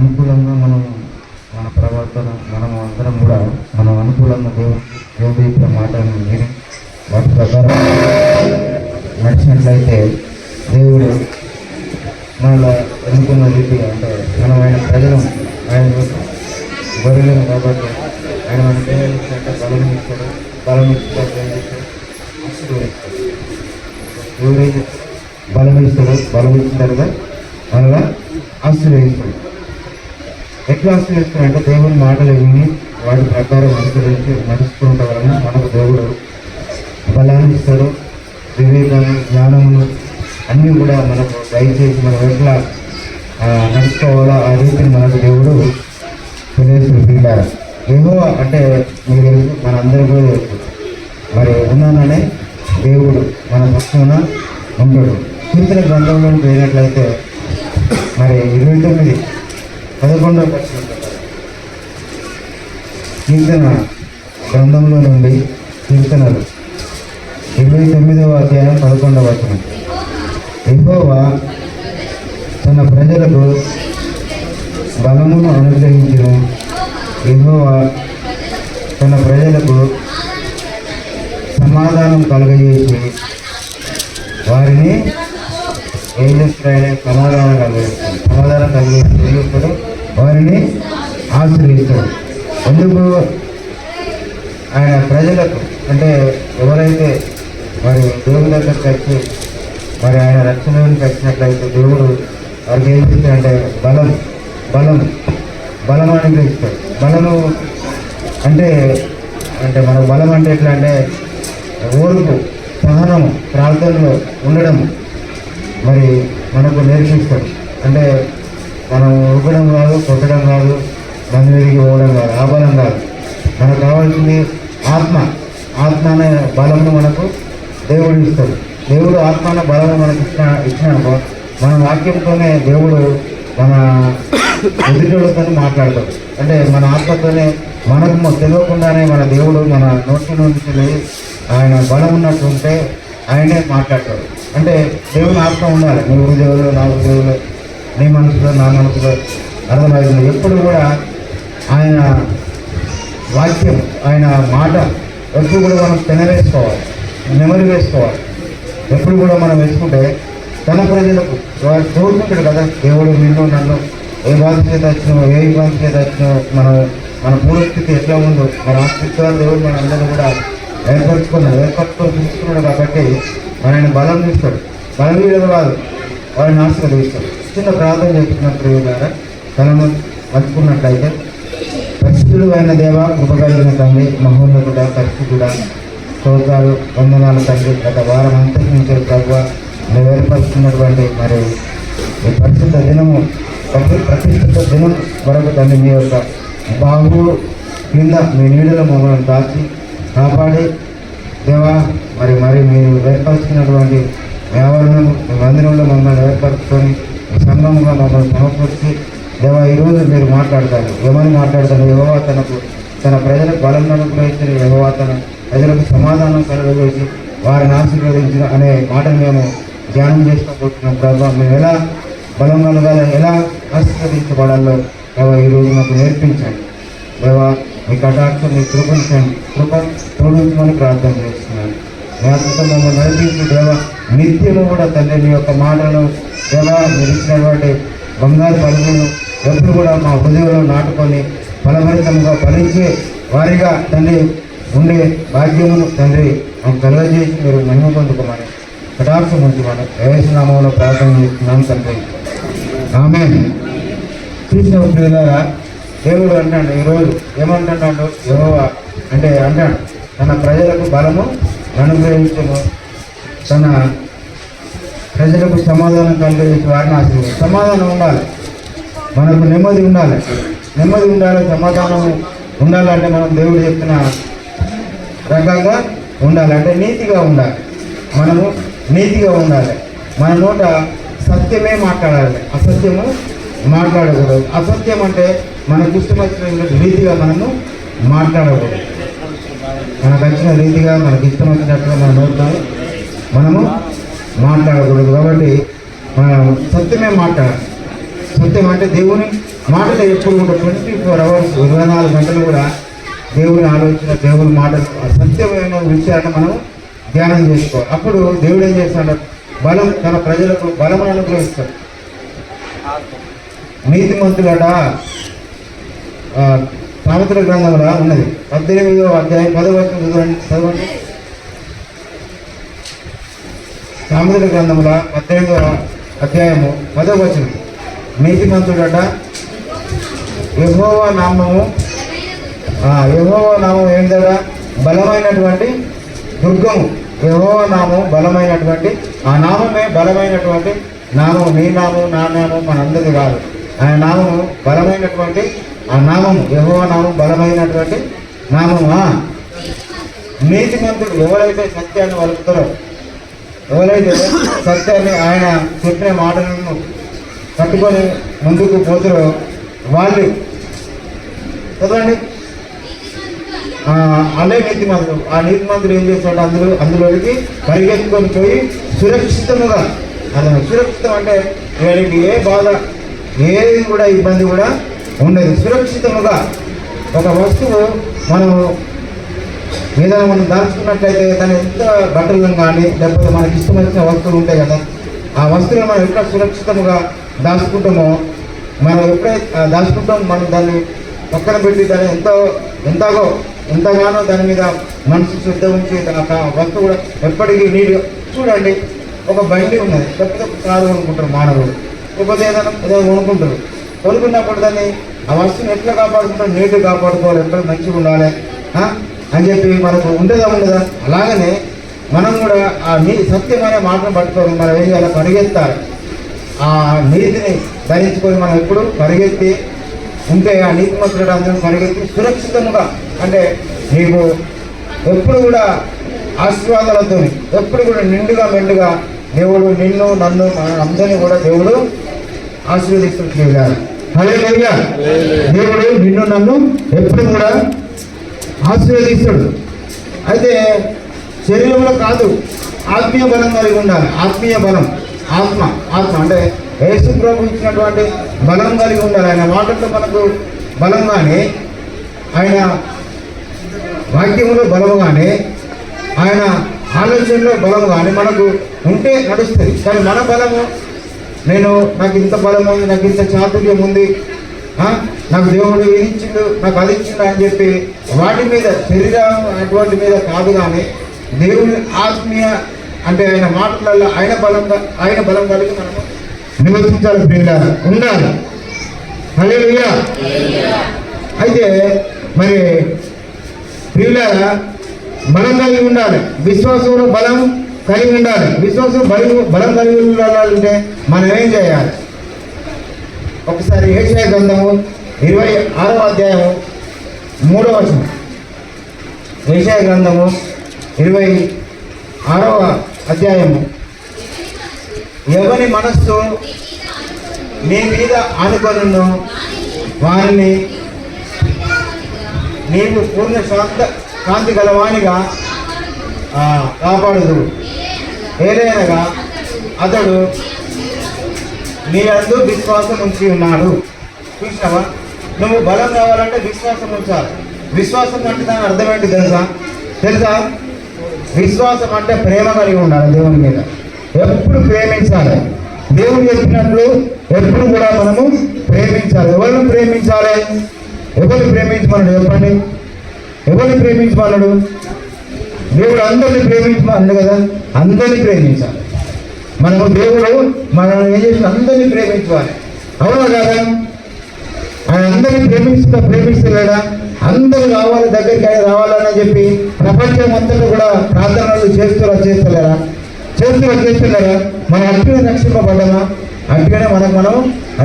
అనుకూలంగా మనం మన ప్రవర్తన మనం అందరం కూడా మనం అనుకూలంగా దేవుడి యొక్క మాటలను విని వాటి ప్రకారం నడిచినట్లయితే దేవుడు మనలో ఎన్నుకున్న రీతిగా అంటే మనం ఆయన ప్రజలు ఆయన గొర్రెలను కాబట్టి ఆయన మన అంటే బలం ఇస్తాడు ఎవరైతే బలం ఇచ్చిన మనలా ఆశీర్వదిస్తాడు. ఎట్లా ఆశీర్వదిస్తాడంటే దేవుని మాటలు విని వాటి ప్రకారం అనుసరించి నడుచుకుంటే వలన మనకు దేవుడు బలాన్ని ఇస్తాడు, వివేకాన్ని, జ్ఞానమును అన్నీ కూడా మనకు దయచేసి మనం ఎట్లా నడుచుకోవాలో ఆ రీతిని మనకు దేవుడు తెలియజేస్తున్నారు. ఏమో అంటే మీకు తెలుసు, మనందరూ కూడా తెలుసు. మరి ఉన్నాననే దేవుడు మన పక్షాన ఉంటాడు. కీర్తన గ్రంథంలో పోయినట్లయితే మరి 29:11 కీర్తన గ్రంథంలో నుండి కీర్తనలు 29వ అధ్యాయం 11వ వచనం. యెహోవా తన ప్రజలకు బలమును అనుగ్రహించును. యెహోవా తన ప్రజలకు సమాధానం కలుగజేసి వారిని ఏం చేస్తాడు? సమాధానం కలిగిస్తాడు, వారిని ఆశ్రయిస్తాడు. ఎందుకు? ఆయన ప్రజలకు అంటే ఎవరైతే మరి దేవుని దగ్గరికి వచ్చి మరి ఆయన రక్షణలోనికి వచ్చినట్లయితే దేవుడు వారికి ఏం చేస్తాడంటే బలం అనుగ్రహిస్తాడు. బలము అంటే మనకు బలం అంటే ఎట్లా అంటే ఓర్పు, సహనము, ప్రార్థనలో ఉండడం మరి మనకు నేర్పిస్తాడు. అంటే మనం ఊపడం కాదు, కొట్టడం కాదు, మంది మీదకి పోవడం కాదు, ఆ బలం కాదు. మనకు కావాల్సింది ఆత్మ అనే బలమును మనకు దేవుడు ఇస్తాడు. దేవుడు ఆత్మ అనే బలము మనకు ఇచ్చినాక మన వాక్యంతోనే దేవుడు మన ఎదుటితో మాట్లాడతాడు. అంటే మన ఆత్మతోనే మనకు తెలియకుండానే మన దేవుడు మన నోటి నుంచి ఆయన బలం ఉన్నట్టు ఉంటే ఆయనే మాట్లాడతాడు. అంటే దేవుని ఆత్మ ఉండాలి. నీ దేవుడు, నా దేవుడు, నీ మనసులో నా మనసులో అర్థమవుతుంది. ఎప్పుడు కూడా ఆయన వాక్యం, ఆయన మాట ఎప్పుడు కూడా మనం తినవేసుకోవాలి, నెమరు వేసుకోవాలి. ఎప్పుడు కూడా మనం వేసుకుంటే తన ప్రజలకు వాడు చూడుకుంటాడు కదా, దేవుడు నిన్ను నన్ను ఏ బాధ చేత వచ్చినావు, ఏ ఇబ్బంది చేత వచ్చినావు, మన పూర్వస్థితి ఎట్లా ఉందో మన ఆస్తిత్వాన్ని దేవుడు మన అందరూ కూడా ఏర్పరచుకొని చూసుకున్నాడు. కాబట్టి ఆయన బలం ఇస్తాడు. బలం వీడు కాదు, వాడిని ఆశీర్వదిస్తాడు. చిన్న ప్రార్థన చేస్తున్నప్పుడు ద్వారా తనను మర్చుకున్నట్లయితే, పరిస్థితులు అయిన దేవ, కృపగలిగిన తండ్రి, మహోన్నతుడ, పరిస్థితుడ, స్తోత్రాలు, వందనాలు తండ్రి. గత వారం అంతరించి ప్రభువ నువ్వు ఏర్పరుచుకున్నటువంటి మరి ఈ పరిశుద్ధ దినము, ప్రతిష్ఠిత దినం వరకు తండ్రి మీ యొక్క బాహు కింద మీ నీడలో మమ్మల్ని దాచి కాపాడి దేవా మరి మీరు ఏర్పరుచుకున్నటువంటి వ్యాపారం మందిరంలో మమ్మల్ని ఏర్పరచుకొని సంఘముగా మమ్మల్ని సమకూర్చి దేవా ఈరోజు మీరు మాట్లాడతారు. ఏమని మాట్లాడతారు? యెహోవా తన ప్రజలకు బలం అనుగ్రహించిన, యెహోవా తన ప్రజలకు సమాధానం కలుగజేసి వారిని ఆశీర్వదించిన అనే మాటను మేము ధ్యానం చేసుకోబోతున్నాం. ప్రభావ మేము ఎలా బలం కలగాలి, ఎలా ఆశీర్వదించబడాలో దేవా ఈరోజు మాకు నేర్పించండి. దేవా మీ కటాక్షం, మీ కృప తోడించమని ప్రార్థన చేస్తున్నాను. జ్ఞాపకం మమ్మల్ని నడిపించి దేవా నిత్యము కూడా తండ్రి మీ యొక్క మాటలను దేవా మీరు ఇచ్చినటువంటి బంగారు పలుకులను ఎప్పుడు కూడా మా హృదయంలో నాటుకొని ఫలభరితంగా ఫలించే వారిగా తండ్రి ఉండే భాగ్యమును తండ్రి మాకు కలుగజేసి మీరు మహిమ పొందుకోమని కటాక్షం ఉంచుకోమని యేసునామములో ప్రార్థన చేస్తున్నాం తండ్రి, ఆమేన్. చూసిన పిల్లలారా, దేవుడు అంటాడు ఈరోజు ఏమంటున్నాడు? యెహోవా అంటాడు తన ప్రజలకు బలము అనుగ్రహించము, తన ప్రజలకు సమాధానం కలిగేసి వారిని ఆశీర్వదించు. సమాధానం ఉండాలి, మనకు నెమ్మది ఉండాలి, సమాధానం ఉండాలంటే మనం దేవుడు చెప్పిన రకంగా ఉండాలి. అంటే నీతిగా ఉండాలి, మనము నీతిగా ఉండాలి. మన నోట సత్యమే మాట్లాడాలి, అసత్యము మాట్లాడకూడదు. అసత్యం అంటే మనకు ఇష్టమైన రీతిగా మనము మాట్లాడకూడదు. మనకు వచ్చిన రీతిగా మనకి ఇష్టం వచ్చినట్టుగా మన నోట్లో మనము మాట్లాడకూడదు. కాబట్టి మనం సత్యమే మాట్లాడాలి. సత్యం అంటే దేవుని మాటలు ఎప్పుడు కూడా 24 hours 24 గంటలు కూడా దేవుని ఆలోచన, దేవుని మాటలు, సత్యమైన విషయాన్ని మనం ధ్యానం చేసుకోవాలి. అప్పుడు దేవుడు ఏం చేస్తాడు? బలం, తన ప్రజలకు బలమును అనుగ్రహిస్తాడు. నీతిమంతులట సామెతల గ్రంథంలో ఉన్నది 18వ అధ్యాయం 10వ వచనం చదవండి. సామెతల గ్రంథంలో 18వ అధ్యాయము 10వ వచనం. నీతిమంతుడట యెహోవా నామము ఏంటంటే బలమైనటువంటి దుర్గము. యెహోవా నామం బలమైనటువంటి, ఆ నామమే బలమైనటువంటి నామం. నీ నామం, నా నామం మనందరిది కాదు. ఆయన నామము బలమైనటువంటి ఆ నామము, యెహోవా నామం బలమైనటువంటి నామమా. నీతిమంతుడు ఎవరైతే సత్యాన్ని వలుపుతారో, ఎవరైతే సత్యాన్ని ఆయన చెప్పిన మాటలను పట్టుకొని ముందుకు పోతారో వాళ్ళు చదవండి. అలే నీతిమంతుడు. ఆ నీతిమంతుడు ఏం చేస్తాడు? అందులోకి పరిగెత్తుకొని పోయి సురక్షితముగా, సురక్షితం అంటే వీళ్ళకి ఏ బాధ, ఏది కూడా ఇబ్బంది కూడా ఉండదు. సురక్షితముగా ఒక వస్తువు మనం ఏదైనా మనం దాచుకున్నట్లయితే దాని ఎంత బట్టలను కానీ లేకపోతే మనకి ఇష్టం వచ్చిన వస్తువులు ఉంటాయి కదా, ఆ వస్తువులు మనం ఎక్కడ సురక్షితంగా దాచుకుంటామో, మనం ఎప్పుడైతే దాచుకుంటామో మనం దాన్ని పక్కన పెట్టి దాన్ని ఎంతగానో దాని మీద మనసు శ్రద్ధ ఉంచి తన వస్తువు కూడా ఎప్పటికీ నీట్గా చూడండి. ఒక బండి ఉన్నది, లేకపోతే ఒక కారు కొనుక్కుంటారు మానవుడు, లేకపోతే ఏదో కొనుక్కుంటారు. కొనుక్కున్నప్పుడు దాన్ని ఆ వస్తువుని ఎట్లా కాపాడుకుంటారు? నీట్గా కాపాడుకోవాలి, ఎక్కడ మంచిగా ఉండాలి అని చెప్పి మనకు ఉండదా? అలాగనే మనం కూడా ఆ సత్యమైన మాటను పట్టుకొని మనం ఏం చేయాలి? పరిగెత్తాలి. ఆ నీతిని ధరించుకొని మనం ఎప్పుడు పరిగెత్తి ఉంటే ఆ నీతిమంతుడు అందరూ పరిగెత్తి సురక్షితంగా, అంటే నీకు ఎప్పుడు కూడా ఆశీర్వాదాలతో, ఎప్పుడు కూడా నిండుగా మెండుగా దేవుడు నిన్ను, నన్ను, అందరినీ కూడా దేవుడు ఆశీర్వదిస్తున్నాడు. హల్లెలూయా. దేవుడు నిన్ను, నన్ను ఎప్పుడు కూడా ఆశీర్వదిస్తాడు. అయితే శరీరంలో కాదు, ఆత్మీయ బలం కలిగి ఉండాలి. ఆత్మీయ బలం, ఆత్మ అంటే యేసు ప్రభు ఇచ్చినటువంటి బలం కలిగి ఉండాలి. ఆయన మాటల్లో మనకు బలం కానీ, ఆయన వాక్యంలో బలము కానీ, ఆయన ఆలోచనలో బలము కానీ మనకు ఉంటే నడుస్తుంది. కానీ మన బలము, నాకు ఇంత బలం ఉంది, నాకు ఇంత చాతుర్యం ఉంది, నాకు దేవుడు విధించిండు, నాకు అది ఇచ్చిండు అని చెప్పి వాటి మీద, శరీరం అటువంటి మీద కాదు, కానీ దేవుని ఆత్మీయ అంటే ఆయన మాటలలో ఆయన బలం కలిగి మనము నివసించాలి, ప్రియులారా, ఉండాలి. హల్లెలూయా. అయితే మరి ప్రియులారా, బలం కలిగి ఉండాలి, విశ్వాసంలో బలం కలిగి ఉండాలి. విశ్వాసం బలం కలిగి ఉండాలంటే మనం ఏం చేయాలి? ఒకసారి యెషయా గ్రంథము 26వ అధ్యాయము 3వ వచనం. యెషయా గ్రంథము 26వ అధ్యాయము. ఎవరి మనస్సు నీ మీద ఆనుకొనును వారిని నీవు పూర్ణ శాంతి గలవానిగా కాపాడుదు. ఏదైనగా అతడు నీ యందు విశ్వాసం ఉంచి ఉన్నాడు. చూసినావా? నువ్వు బలం కావాలంటే విశ్వాసం ఉంచాలి. విశ్వాసం అంటే దాని అర్థం ఏంటి తెలుసా? విశ్వాసం అంటే ప్రేమ కలిగి ఉండాలి దేవుని మీద. ఎప్పుడు ప్రేమించాలి. దేవుడు చెప్పినట్లు ఎప్పుడు కూడా మనము ప్రేమించాలి. ఎవరిని ప్రేమించాలి? ఎవరిని ప్రేమించమన్నాడు చెప్పండి? ఎవరిని ప్రేమించమన్నాడు? దేవుడు అందరినీ ప్రేమించమన్నాడు కదా. అందరినీ ప్రేమించాలి. మనము దేవుడు మనం ఏం చేసి అందరినీ ప్రేమించాలి. అవునా కదా? ఆయన అందరినీ ప్రేమిస్తలేడా? అందరూ రావాలి, దగ్గరికి ఆయన రావాలని చెప్పి ప్రపంచం అంతటా కూడా ప్రార్థనలు చేస్తలేరా? మనం అట్టిగా రక్షింపబడ్డామా? అట్టిగానే మనం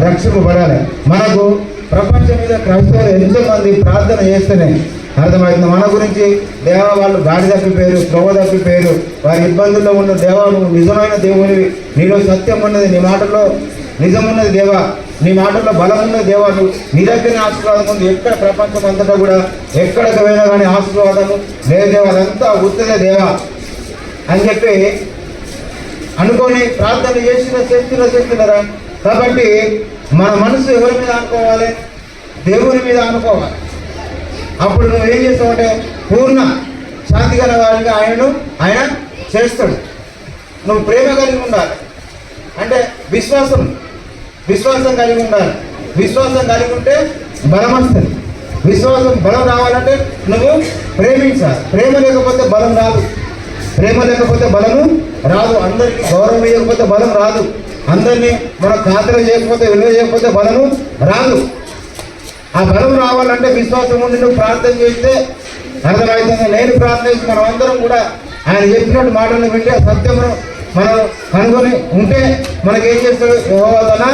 రక్షింపబడాలి. మనకు ప్రపంచం మీద క్రైస్తవులు ఎంతోమంది ప్రార్థన చేస్తేనే అర్థమవుతుంది మన గురించి. దేవా వాళ్ళు గాడి తప్పిపోయారు, త్రోవ తప్పిపోయారు, వారి ఇబ్బందుల్లో ఉన్న దేవా నువ్వు నిజమైన దేవునివి, నీలో సత్యం ఉన్నది, నీ మాటల్లో నిజం ఉన్నది దేవా, నీ మాటల్లో బలం ఉన్నది దేవా, నువ్వు నీ దగ్గర ఆశీర్వాదం ఉంది. ఎక్కడ ప్రపంచం అంతటా కూడా ఎక్కడికి పోయినా కానీ ఆశీర్వాదము లేదు దేవా, అదంతా ఉత్తదే దేవా అని చెప్పి అనుకొని ప్రార్థన చేస్తున్నారా? కాబట్టి మన మనసు ఎవరి మీద అనుకోవాలి? దేవుని మీద అనుకోవాలి. అప్పుడు నువ్వు ఏం చేస్తావంటే పూర్ణ శాంతి గల వారిగా ఆయన చేస్తాడు. నువ్వు ప్రేమ కలిగి ఉండాలి, అంటే విశ్వాసం కలిగి ఉండాలి. విశ్వాసం కలిగి ఉంటే బలం వస్తుంది. బలం రావాలంటే నువ్వు ప్రేమించాలి. ప్రేమ లేకపోతే బలం రాదు. ప్రేమ లేకపోతే బలము రాదు. అందరికీ గౌరవం ఇవ్వకపోతే బలం రాదు. అందరినీ మన ఖాతరు చేయకపోతే, విలువ చేయకపోతే బలము రాదు. ఆ బలం రావాలంటే విశ్వాసం ఉండి నువ్వు ప్రార్థన చేస్తే అర్థమవుతుంది. నేను ప్రార్థన చేసి మనం అందరం కూడా ఆయన చెప్పినట్టు మాటలను వింటే సత్యమును మనం కనుగొని ఉంటే మనకేం చేస్తాడు? యెహోవా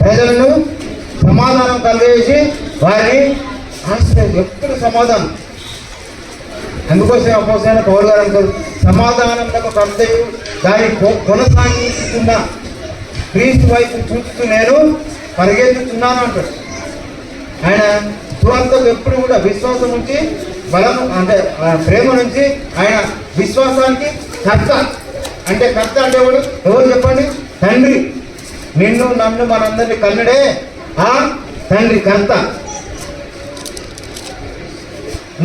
ప్రజలను సమాధానం కలిగేసి వారిని ఎప్పుడు సమాధానం. అందుకోసం అపోసైన పౌలు గారు అంటారు, సమాధానంలో కర్తయు దాన్ని కొనసాగించుకున్న క్రీస్తు వైపు చూస్తూ నేను పరిగెత్తుతున్నాను అంటాడు. ఆయన సువార్తకు ఎప్పుడు కూడా విశ్వాసం నుంచి బలం, అంటే ప్రేమ నుంచి ఆయన విశ్వాసానికి కర్త. అంటే కర్త అంటే ఎవరు చెప్పండి? తండ్రి. నిన్ను నన్ను మనందరినీ కన్నడే ఆ తండ్రి కర్త.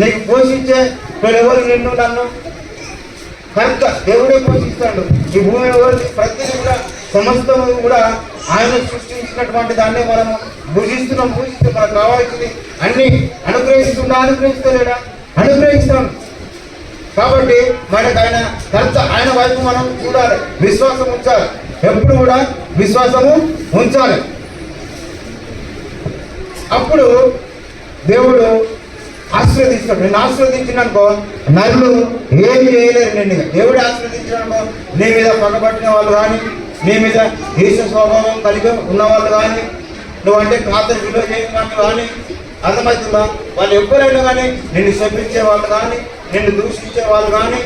నీకు పోషించే ఎవరు? నిన్ను నన్ను కర్త దేవుడే పోషిస్తాడు. ఈ భూమి ఎవరు? ప్రతిదీ కూడా సమస్తము కూడా ఆయన సృష్టించినటువంటి దాన్ని మనము పూజిస్తూ మనకు కావాల్సింది అన్ని అనుగ్రహిస్తలేడా? అనుగ్రహిస్తాం. కాబట్టి మనకు ఆయన కర్త, ఆయన వైపు మనం చూడాలి, విశ్వాసం ఉంచాలి. ఎప్పుడు కూడా విశ్వాసము ఉంచాలి. అప్పుడు దేవుడు ఆశీర్వదిస్తాడు. నేను ఆశీర్వదించిననుకో నన్ను ఏమి చేయలేరు. నిన్ను దేవుడు ఆశీర్వదించిననుకో నీ మీద పగబట్టిన వాళ్ళు కానీ, నీ మీద దేశ స్వభావం కలిగి ఉన్నవాళ్ళు కానీ, నువ్వంటే ఖాతరు విలువ చేయని వాళ్ళు కానీ, అర్థమవుతుందా? వాళ్ళు ఎవరైనా కానీ నిన్ను శపించే వాళ్ళు కానీ, నిన్ను దూషించే వాళ్ళు కానీ,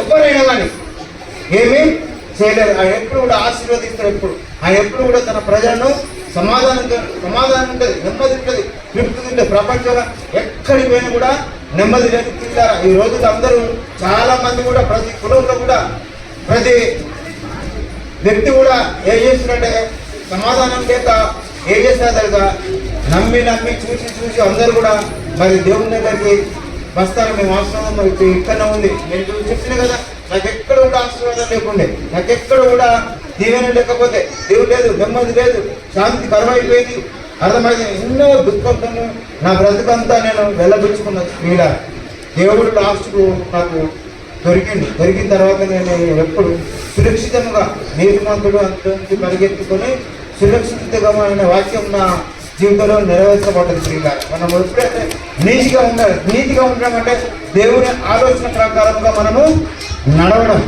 ఎవరైనా కానీ ఏమీ చేయలేరు. ఆయన ఎప్పుడు కూడా ఆశీర్వదిస్తాడు. ఆయన ఎప్పుడు కూడా తన ప్రజలను సమాధానం ఉంటుంది, నెమ్మది ఉంటుంది, తృప్తి ఉంటుంది. ప్రపంచంలో ఎక్కడికి పోయినా కూడా నెమ్మది లేదు. తింటారా ఈ రోజుల్లో అందరూ చాలా మంది కూడా ప్రతి కులంలో కూడా ప్రతి వ్యక్తి కూడా ఏం చేస్తున్నట్టే సమాధానం లేక ఏం చేస్తున్నా తెలుసా? నమ్మి చూసి అందరూ కూడా మరి దేవుని దగ్గరికి వస్తారు. మేము అవసరం మరి ఇక్కడనే ఉంది. నేను చెప్పిన కదా, నాకు ఎక్కడ కూడా ఆశీర్వాదం లేకుండే, నాకు ఎక్కడ కూడా దీవెన లేకపోతే, దేవుడు లేదు, నెమ్మది లేదు, శాంతి కరువైపోయింది, అర్థమైంది. ఎన్నో దుఃఖంతో నా బ్రతుకంతా నేను వెళ్ళబుచ్చుకున్న స్త్రీల దేవుడు లాస్ట్కు నాకు దొరికిన తర్వాత నేను ఎప్పుడు సురక్షితంగా నీతిమంతుడు అంత పరిగెత్తుకొని సురక్షితమైన వాక్యం నా జీవితంలో నెరవేర్చబడ్డది. స్త్రీల మనం ఎప్పుడైతే నీతిగా ఉండడం అంటే దేవుని ఆలోచన ప్రకారంగా మనము నడవడం,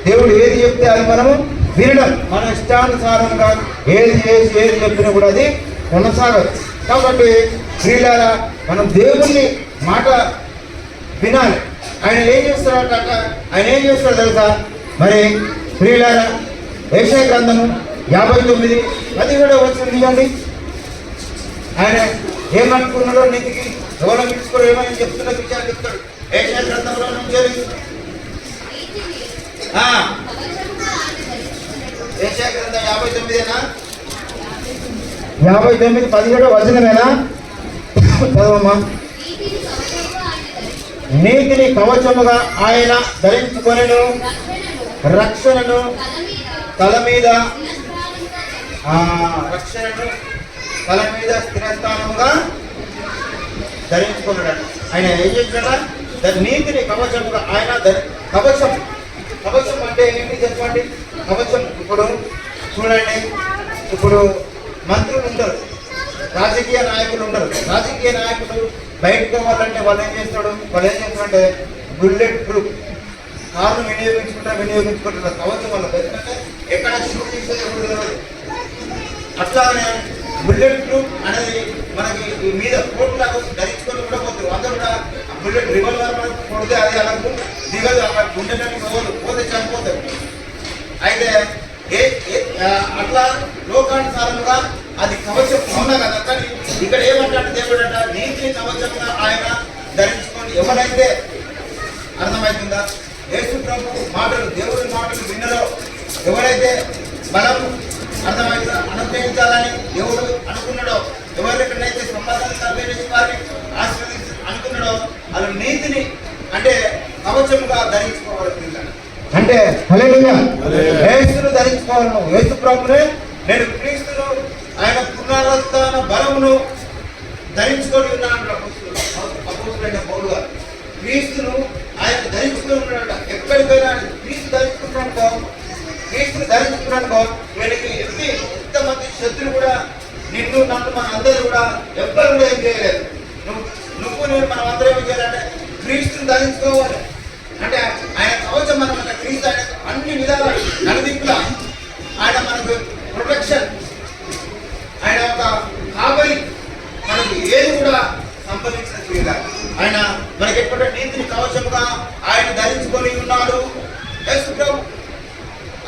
దేవుడు ఏది చెప్తే అది మనము వినడం, మన ఇష్టానుసారంగా ఏది చేసి ఏది చెప్పినా కూడా అది కొనసాగదు. కాబట్టి స్త్రీలారా మనం దేవుని మాట వినాలి. ఆయన ఏం చేస్తాడు తెలుసా? మరి స్త్రీలారా యెషయా గ్రంథము 59:17 వచ్చింది అండి. ఆయన ఏమనుకున్నాడో నీతికి ఎవరో తీసుకోడు ఏమని చెప్తున్న విషయాలు చెప్తాడు. యెషయా గ్రంథంలో నుంచి యెషయా గ్రంథం 59:17 వచనమేనా? చదవమ్మా. నీతిని కవచముగా ఆయన ధరించుకొనెను, రక్షణను తల మీద స్థిరస్థానముగా ధరించుకున్నాడు. ఆయన ఏం చేశాడ? నీతిని కవచముగా ఆయన కవచం అంటే ఏంటి చెప్పండి? కవచం ఇప్పుడు చూడండి, ఇప్పుడు మంత్రులు ఉంటారు, రాజకీయ నాయకులు ఉంటారు. రాజకీయ నాయకులు బయటకు పోవాలంటే వాళ్ళు ఏం చేస్తారంటే బుల్లెట్ ప్రూఫ్ కార్ను వినియోగించుకుంటారు. కవచం వల్ల ఎందుకంటే ఎక్కడ షూట్ చేసేది అట్లానే బుల్లెట్ ప్రూఫ్ అనేది మనకి మీద కోట్ లాగా ధరించుకొని కూడా పోతారు. అందరూ కూడా బుల్లెట్ రివాల్వర్ కొడితే అది అలా దిగదు, అక్కడ గుండెలని పోతే చనిపోతారు. అయితే అట్లా లోకానుసారంగా అది కవచం ఉన్నా కదా. కానీ ఇక్కడ ఏమంటాడు దేవుడు అంట, నీతిని కవచంగా ఆయన ధరించుకొని ఎవరైతే, అర్థమవుతుందా? యేసు ప్రభు మాటలు, దేవుడి మాటలు విన్నరో, ఎవరైతే బలం అర్థమైందా అనుగ్రహించాలని దేవుడు అనుకున్నాడో, ఎవరికైతే సంపాదన కలిగించి వారిని ఆశీర్వదించి అనుకున్నాడో వాళ్ళు నీతిని అంటే కవచముగా ధరించుకోవాలి. అంటే హల్లెలూయా, యేసును ధరించుకోవాలి. నువ్వు యేసు ప్రభునే నేను క్రీస్తును ఆయన పునరుత్థాన బలమును ధరించుకొని ఉన్నాడు అపోస్తలుడైన పౌలు గారు. క్రీస్తును ఆయన ధరించుకొని ఉన్నాడు. ఎక్కడికైనా క్రీస్తు ధరించుకున్నానుకో, క్రీస్తుని ధరించుకున్నానుకో వీళ్ళకి ఎంతమంది శత్రులు కూడా నిన్ను నన్ను మన అందరూ కూడా ఎవ్వరు కూడా ఏం చేయలేదు. నువ్వు నేను మనం అందరూ ఏం చేయాలంటే క్రీస్తుని ధరించుకోవాలి. అంటే ఆయన కవచం మనం క్రీస్తు ఆయన అన్ని విధాల నలుదిక్కుల ఆయన మనకు ప్రొటెక్షన్, ఆయన ఒక కాపరి, మనకు ఏది కూడా సంపాదించిన క్రియ. ఆయన మనకి ఎప్పుడు నీతిని కవచముగా ఆయన ధరించుకొని ఉన్నాడు యేసు ప్రభు.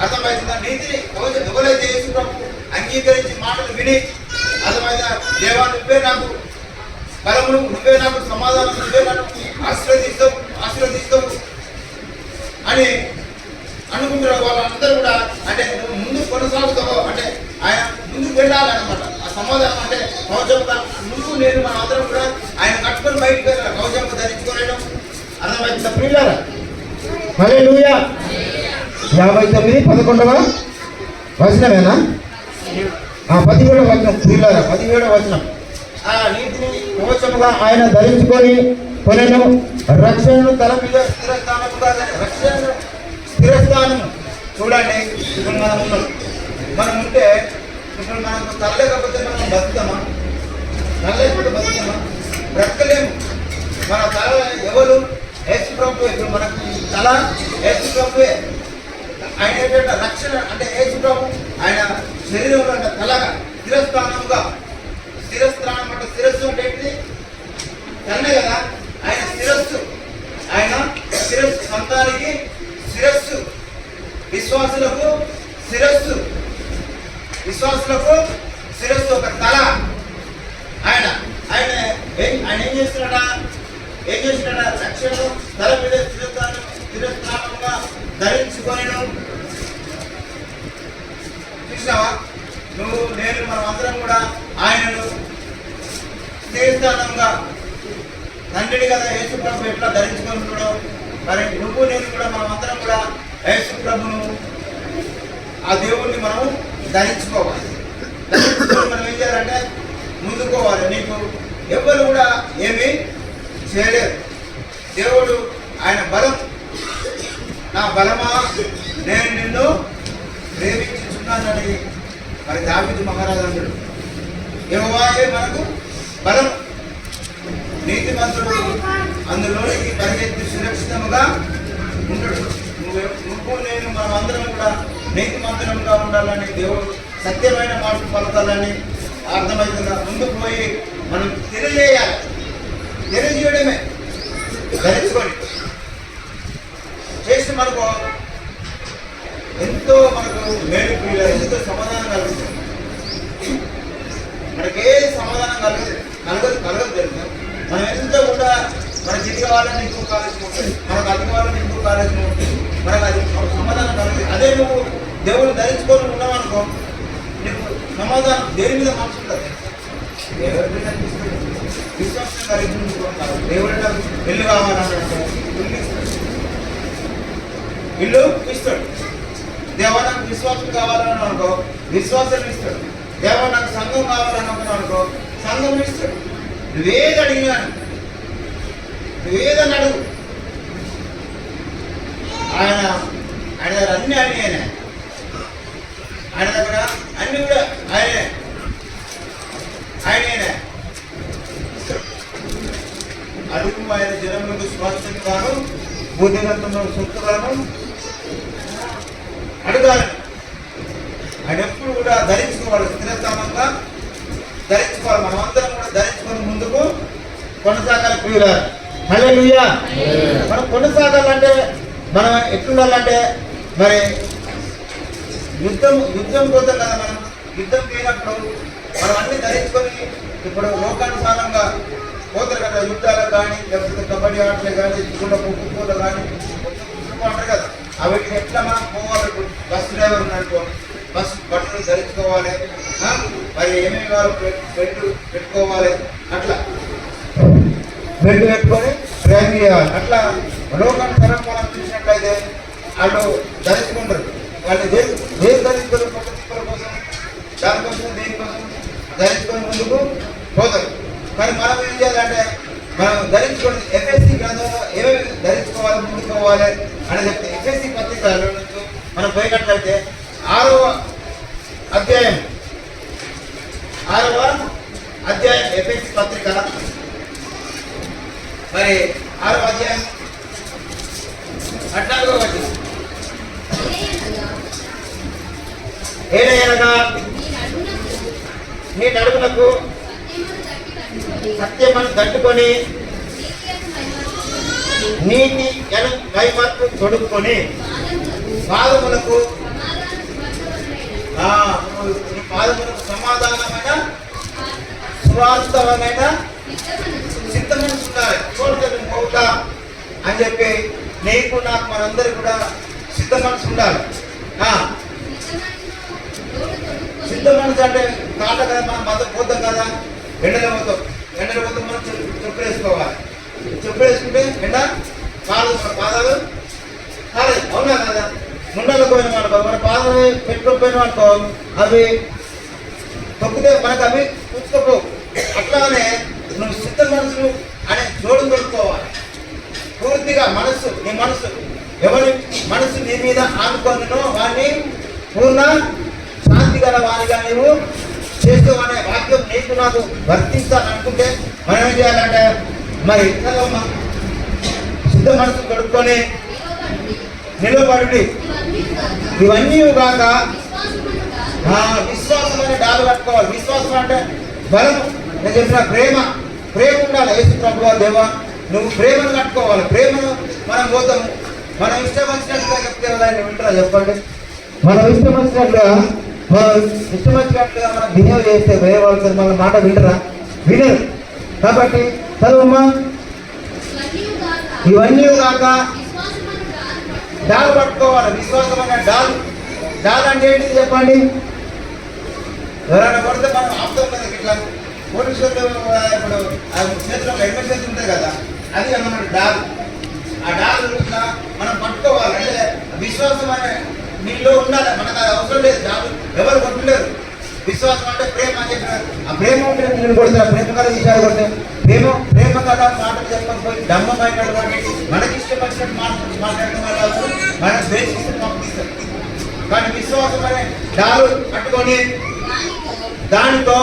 అర్థమైందా? నీతిని కవచం ఎవరైతే యేసు ప్రభు అంగీకరించి మాటలు విని అర్థమైందా, దేవా నువ్వే నాకు బలమును, నువ్వే నాకు సమాధానం, నువ్వే నన్ను ఆశీర్వదిస్తావు అని అనుకుంటున్నారు వాళ్ళందరూ కూడా. అంటే నువ్వు ముందు కొనసాగుతావు అంటే ఆయన ముందుకు వెళ్ళాలన్నమాట. ఆ సమాధానం అంటే కవచంగా నువ్వు నేను మన అందరం కూడా ఆయన కట్టుకొని బయటకు వెళ్ళాలి, కవచంగా ధరించుకోలేడం. అర్థమైంది ప్రియులారా? హల్లెలూయా. 59 11వ వచనమేనా? 17వ వచనం ప్రియులారా, 17వ వచనం. ఆ నీతిని కవచముగా ఆయన ధరించుకొని కొనెను, రక్షణను తల మీద స్థిరస్థానముగా. రక్షణను స్థిరస్థానము చూడండి. ఇప్పుడు మనం ఉంటే ఇప్పుడు మనకు తల లేకపోతే మనం బతుకుతామా? తల లేకపోతే బతుకుతామా? బ్రతకలేము. మన తల ఎవరు? యేసు ప్రభువే. ఇప్పుడు మనకు తల యేసు ప్రభువే. ఆయన ఏంటంటే రక్షణ అంటే యేసు ప్రభు ఆయన శరీరంలో అంటే తలగా స్థిరస్థానముగా. స్థిరస్థానం అంటే శిరస్సు అంటే ఏంటి? తనే కదా ఆయన శిరస్సు. ఆయన శిరస్సు, సంతానికి శిరస్సు, విశ్వాసులకు శిరస్సు, విశ్వాసులకు శిరస్సు ఒక తల. ఆయన ఆయన ఆయన ఏం చేస్తున్నాడా? రక్షణను తల మీద స్థిరస్థానంగా ధరించుకొనెను. చూసినావా? నువ్వు నేను మనం అందరం కూడా ఆయనను స్థిరస్థానంగా తండ్రిని కదా యేసు ప్రభు ఎట్లా ధరించుకొని ఉన్నాడో మరి నువ్వు నేను కూడా మనం అందరం కూడా యేసు ప్రభును ఆ దేవుణ్ణి మనం ధరించుకోవాలి. ధరించుకొని మనం ఏం చేయాలంటే ముందుకోవాలి. నీకు ఎవరు కూడా ఏమీ చేయలేరు. దేవుడు ఆయన బలం, నా బలమా నేను నిన్ను ప్రేమించుచున్నానని మరి దావీదు మహారాజు అన్నాడు. యెహోవాయే మనకు బలం, నీతిమంతుడు అందులోనికి పరిగెత్తి సురక్షితముగా ఉంటాడు. నువ్వు నేను మనం అందరం కూడా నీతిమంతులంగా ఉండాలని, దేవుడు సత్యమైన మాటలు పలకాలని అర్థమవుతుందా? ముందుకు పోయి మనం తెలియజేయడమే ధరించుకొని చేసి మనకు ఎంతో మనకు మేలు ఎంతో సమాధానం కలుగుతుంది. మనకి ఏది సమాధానం కలగదు తెలుసు. మనం ఎంత కూడా మనకి ఇది కావాలని ఇంకో కాలేజీ ఉంటుంది, మనకు అది కావాలని ఇంకో కాలేజీ ఉంటుంది, మనకు అది సమాధానం కలుగుతుంది. అదే నువ్వు దేవుడు ధరించుకొని ఉన్నావనుకో నీకు సమాధానం దేని మీద మనసు ఉంటుంది. విశ్వాసం కలిగించుకుంటారు. దేవుడు ఇల్లు కావాలంటే ఇల్లు ఇస్తాడు. దేవా నాకు విశ్వాసం కావాలని అనుకో విశ్వాసం ఇస్తాడు. దేవా నాకు సంఘం కావాలని అనుకో సంఘం ఇస్తాడు. నువ్వేది అడిగినా నువ్వేదని అడుగు. ఆయన దగ్గర అన్ని ఆయనే, ఆయన దగ్గర అన్ని కూడా ఆయనే. అడుగు ఆయన జనములకు స్వాస్థ్యంగాను బుద్ధిగంతులను సొత్తుగాను అడగాలి. ఆయన ఎప్పుడు కూడా ధరించుకోవాలి, స్థిరస్థానంగా ధరించుకోవాలి. మనం అందరం కూడా ధరించుకొని ముందుకు కొనసాగాలి. ప్రియులారా, హల్లెలూయా. మనం కొనసాగాలంటే మనం ఎట్లుండాలంటే మరి యుద్ధం పోతాం కదా. మనం యుద్ధం చేయనప్పుడు మనం అన్ని ధరించుకొని ఇప్పుడు లోకానుసారంగా పోతారు కదా యుద్ధాలకు కానీ, లేకపోతే కబడ్డీ ఆటలు కానీ, ఖోఖోలు కానీ అంటారు కదా. వీటిని ఎట్లా మనం పోవాలి? బస్ డ్రైవర్ అనుకో ఫస్ట్ బట్టలు ధరించుకోవాలి, మరి ఏమేమి వారు బెడ్ పెట్టుకోవాలి, అట్లా బెడ్ పెట్టుకొని ప్రయాణం చేయాలి. అట్లా లోకానుసారం మనం చూసినట్లయితే వాళ్ళు ధరించుకుంటారు. వాళ్ళు దేని ధరించుకోరు పక్క తిప్పల కోసం, దానికోసం దేనికోసం ధరించుకొని ముందుకు పోతారు. కానీ మనం ఏం చేయాలంటే మనం ధరించుకోండి. ఎఫ్ఎస్సి గ్రంథంలో ఏమేమి ధరించుకోవాలి, ముందుకు పోవాలి అని చెప్తే ఎఫ్ఎస్సి పత్రికలో నుంచి మనం పోయినట్లయితే 6వ అధ్యాయం ఎఫ్ఎస్సి పత్రిక మరి 6వ అధ్యాయం 14వ వచనం. ఏలయనగా నీ నడుములకు సత్యమను తట్టుకొని నీతి మైమర్పు తొడుక్కొని పాదములకు సమాధానమైన సువాస్తవమైన సిద్ధమని ఉండాలి. చూడలేదు మౌతా అని చెప్పి నీకు నాకు మనందరికి కూడా సిద్ధ మనసు ఉండాలి. సిద్ధ మనసు అంటే కాట కదా, మనం మద్దతు పోతాం కదా, ఎండలో పోతాం మనం చెప్పులు వేసుకోవాలి. చెప్పులు వేసుకుంటే ఎండ పాదాలు కాలేదు, అవునా కదా. ముండలు పోయిన అనుకో, మన పాదాలు పెట్టుకోపోయిన అనుకో, అవి తొక్కితే మనకు అవి పుచ్చుకోపో. అట్లానే నువ్వు సిద్ధ మనసు అనే జోడు పెట్టుకోవాలి. పూర్తిగా నీ మనసు ఎవరి మనసు నీ మీద ఆనుకొనునో వాడిని పూర్ణ శాంతి గల వారిగా నీవు చేస్తావు అనే వాక్యం నీకు నాకు వర్తించాలనుకుంటే మనం ఏం చేయాలంటే మరి సిద్ధ మనసు కడుక్కొని నిలబడి ఇవన్నీ కాక విశ్వాసం అనే డాలు కట్టుకోవాలి. విశ్వాసం అంటే బలం. నేను చెప్పిన ప్రేమ ఉండాలి. యేసు ప్రభువా దేవా నువ్వు ప్రేమను కట్టుకోవాలి. ప్రేమను మనం పోతాము. మనం ఇష్టం వచ్చినట్టుగా చెప్తే వింటారా చెప్పండి? మనం ఇష్టం వచ్చినట్టుగా మనం బిహేవ్ చేస్తే వేరే వాళ్ళతో మన మాట వింటరా? వినరు. కాబట్టి చదువమ్మా. ఇవన్నీ కాక డాల్ పట్టుకోవాలి. విశ్వాసం అనే డాల్ అంటే ఏంటి చెప్పండి? ఎవరైనా కొడితే మనం ఆపుతాం కదా, ఇట్లా పోలీసులు ఇప్పుడు చేతిలో హెల్మెట్ చేతి ఉంటుంది కదా, అది అన్నమాట డాల్. ఆ డాల్ ఇట్లా మనం పట్టుకోవాలి. అంటే విశ్వాసం అనే నీలో ఉండాలి. మనకు అది అవసరం లేదు. డాల్ ఎవరు కొట్టలేరు. విశ్వాసం అంటే ప్రేమ అని చెప్పినారు. ఆ ప్రేమ ఉంటే నేను కొడతాను. ప్రేమ కదా ఈసారి కొడితే ప్రేమ కదా మాటలు చెప్పకపోయి డమ్మమైనటువంటి మనకి ఇష్టం వచ్చినట్టు మాట్లాడడం వల్ల మన ద్వేషిస్తే పంపిస్తారు. కానీ విశ్వాసం అనే డాలు పట్టుకొని దానితో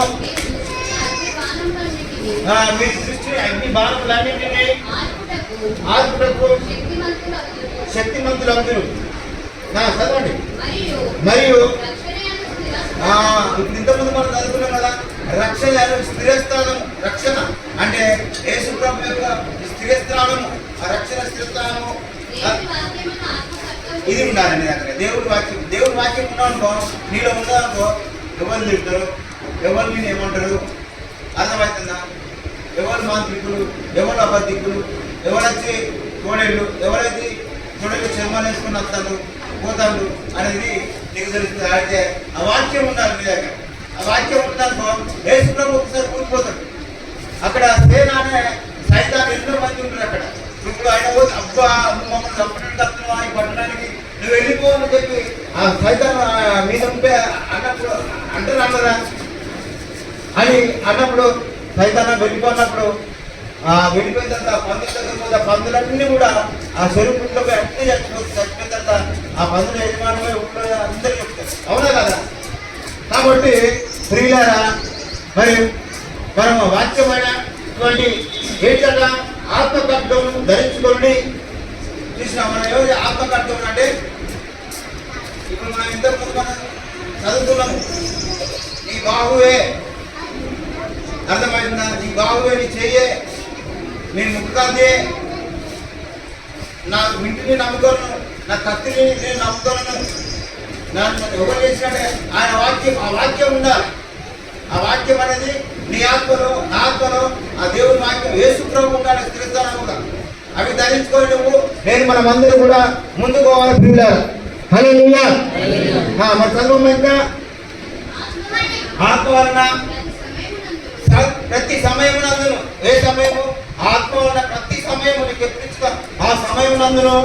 మీ దృష్టి అగ్ని బాణములన్నింటినీ ఆర్పుటకు శక్తిమంతులు అందరూ. చదవండి. మరియు ఇప్పుడు ఇంతకుముందు మనం చదువుకున్నాం కదా, రక్షణ స్థిరస్థానం. రక్షణ అంటే యేసు ప్రభు యొక్క స్థిరస్థానము, ఆ రక్షణ స్థిరస్థానము ఇది ఉండాలండి. అక్కడ దేవుడి వాక్యం ఉన్నానుకో, నీలో ఉన్నదనుకో, ఎవరు తింటారు, ఎవరు నేను ఏమంటారు అర్థమవుతుందా? ఎవరు మాంత్రికులు, ఎవరు అబద్ధికులు, ఎవరైతే కోడేళ్ళు, ఎవరైతే కోడేళ్ళు చర్మాలు వేసుకుని వస్తాను పోతాడు అనేది నీకు తెలుస్తుంది. అయితే ఆ వాక్యం ఉండాలి నీ దగ్గర. ఆ వాక్యం ఉందనుకో యేసు ప్రభు ఒకసారి కూలిపోతాడు. అక్కడ సేన అనే సైతాన్ని ఎన్నో మంది ఉంటారు అక్కడ. ఇప్పుడు ఆయన పోతే అబ్బా మమ్మల్ని చంపడానికి వస్తున్నావా ఈ పట్టణానికి, నువ్వు వెళ్ళిపోవని చెప్పి ఆ సైతాన్ మీద ఉంటే అన్నప్పుడు అంటారా అని అన్నప్పుడు సైతాన్ని వెళ్ళిపోయినప్పుడు వెళ్ళిపోయిన తర్వాత పందులు తగ్గిపోతే ఆ పందులన్నీ కూడా ఆ చెరువులోకి అన్నీ చచ్చిపోయిన తర్వాత ఆ పందుల యజమానమే ఉంటుందో అందరూ చెప్తారు. అవునా కదా? కాబట్టి ప్రియులారా, మరి మనం వాక్యమైనటువంటి ఏంటంటే ఆత్మకర్తం ధరించుకోండి. చూసినా మనం ఎవరి ఆత్మకర్తం అంటే ఇప్పుడు మనం ఇంతకుముందు మనం చదువుతున్నాము. నీ బాహువే, అర్థమైందా? నీ బాహువే, నీ చెయ్యే, నేను ముక్కాదే, నా ఇంటిని నమ్ముకోను, నా కత్తిని నేను నమ్ముకోను. నన్ను ఎవరు చేసినట్టే ఆయన వాక్యం, ఆ వాక్యం ఉండాలి. ఆ వాక్యం అనేది నీ ఆత్మలో నా ఆత్మలో ఆ దేవుని వాక్యం యేసు ప్రభు ఉండాలి స్థిరస్థానముగా. అవి ధరించుకొని నువ్వు నేను మనమందరూ కూడా ముందుకు పోవాలి. ప్రియులారా, హల్లెలూయా. మరి చదువు ఇంకా ఆత్మ వలన ప్రతి సమయమునందును, ఏ సమయము? ఆత్మ వలన ప్రతి సమయము నీకు ఎప్పుడు ఆ సమయమునందును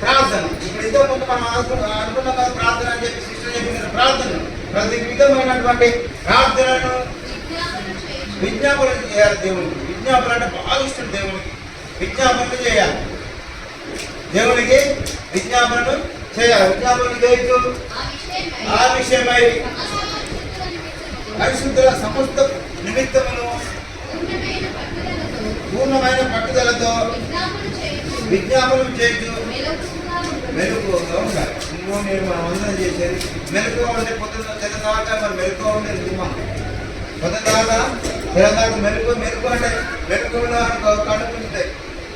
ప్రార్థన. ఇప్పుడు ఇంతో ముందు మనం అనుకున్నాం కదా ప్రార్థన అని చెప్పి సిస్టర్ చెప్పిన ప్రార్థన, ప్రతి విధమైనటువంటి ప్రార్థనను విజ్ఞాపన చేయాలి దేవునికి. విజ్ఞాపన అంటే బాగా ఇష్టం దేవునికి. విజ్ఞాపనలు చేయాలి, దేవునికి విజ్ఞాపనలు చేయాలి. విజ్ఞాపనలు చేస్తూ ఆ విషయమై పరిశుద్ధుల సమస్త నిమిత్తమును పూర్ణమైన పట్టుదలతో విజ్ఞాపనం చేయొచ్చు. మెలకువగా ఉండాలి. ఇంకో నేను మనం అందరం చేసేది మెలకువ ఉంటే పొద్దున్న తెల్లదాకా మరి మెలకువ ఉండేది సినిమా పొద్దుదాక తెల్లదాకా మెలకు అంటే మెలకువలో కడుపుంటాయి.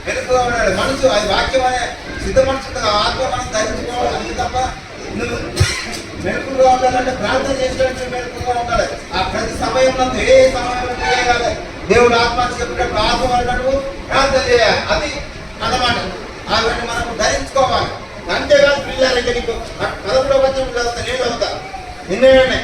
మెలకువ ఉండాలి మనసు. అది వాక్యం అనే సిద్ధ మనసు ఆత్మ మనసు ధరించుకోవాలి. అంతే తప్ప నువ్వు మెలకుగా ఉండాలంటే ప్రార్థన చేసినట్టు మెలకుగా ఉండాలి. ఆ ప్రతి సమయంలో ఏ సమయంలో చేయగలగాలి. దేవుడు ఆత్మ చెప్పినప్పుడు ఆత్మ అన్నట్టు ప్రార్థన చేయాలి. అది అన్నమాట. అవన్నీ మనకు ధరించుకోవాలి. అంతేకాదు పిల్లలకి నీకు 11వ వచనం చదువుతా, నేను చదువుతా. నిన్నే